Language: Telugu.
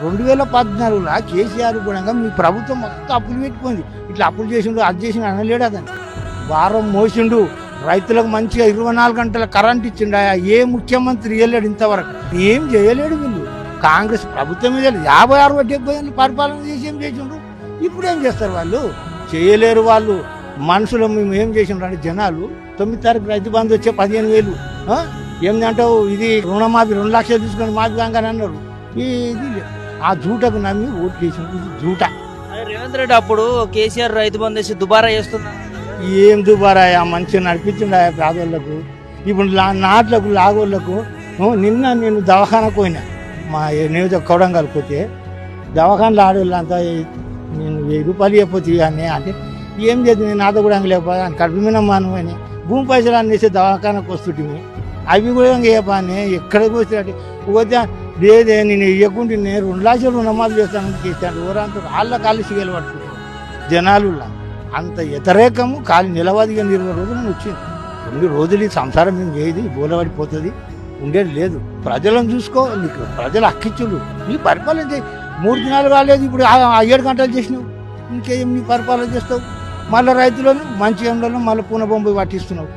2014లో కేసీఆర్ కూడా మీ ప్రభుత్వం మొత్తం అప్పులు పెట్టుకుంది. ఇట్లా అప్పులు చేసిండు, అది చేసిండు అనలేడు. అతను వారం మోసిండు, రైతులకు మంచిగా 24 గంటల కరెంట్ ఇచ్చిండు. ఏ ముఖ్యమంత్రి ఇవ్వలేడు ఇంతవరకు, ఏం చేయలేడు. వీళ్ళు కాంగ్రెస్ ప్రభుత్వం మీద 56-70 ఏళ్ళు పరిపాలన చేసి ఏం చేసిండ్రు? ఇప్పుడు ఏం చేస్తారు వాళ్ళు? చేయలేరు. వాళ్ళు మనుషులు మేము ఏం చేసిండ్రు అంటే జనాలు 9 తారీఖు రైతు బంధు వచ్చే 15,000 ఏంటంటావు, ఇది రుణమాఫీ 2 లక్షలు తీసుకొని మాఫీ కాగానే అన్నారు. ఇది ఆ జూటకు నమ్మి ఓట్లు వేసిండ్రు. ఇది జూట. రేవంత్ రెడ్డి అప్పుడు కేసీఆర్ రైతు బంధు వేసి దుబారా చేస్తున్నారు. ఏం దుబారాయా, మంచిగా నడిపించిండా పేదోళ్ళకు. ఇప్పుడు నాట్లకు లాగోళ్ళకు. నిన్న నేను దవాఖానకు పోయినా, మా నియోజక కొడంగల్ పోతే దవాఖానలో ఆడవాళ్ళంతా నేను 1000 రూపాయలు చెప్పొచ్చు అని అంటే ఏం చేద్దాం, నేను నాతో కూడా లేకపోతే కడుపు మీద మాను అని భూమి పైసలు అనేసి దవాఖానకు వస్తుంటే అవి కూడా చెప్పని ఎక్కడికి వచ్చినట్టు పోతే లేదే నేను ఇవ్వకుండా నేను 2 లక్షలు రుణమాఫీ చేస్తానని చేస్తాను. ఊరంతా వాళ్ళ కాళ్ళు సిగలు పట్టుకుంటారు జనాలు. అంత వ్యతిరేకము కాలి నిలవదిగా 20 రోజులు వచ్చింది. 2 రోజులు ఈ సంసారం మేము చేయదు, బోలబడిపోతుంది, ఉండేది లేదు. ప్రజలను చూసుకో, నీకు ప్రజలు హక్కిచ్చులు. నీ పరిపాలన చేయి. 3 దినాలు కాలేదు, ఇప్పుడు 7 గంటలు చేసినావు. ఇంకేం నీ పరిపాలన చేస్తావు? మళ్ళీ రైతులను మంచి ఎండలో మళ్ళీ పూన బొంబు పట్టిస్తున్నావు.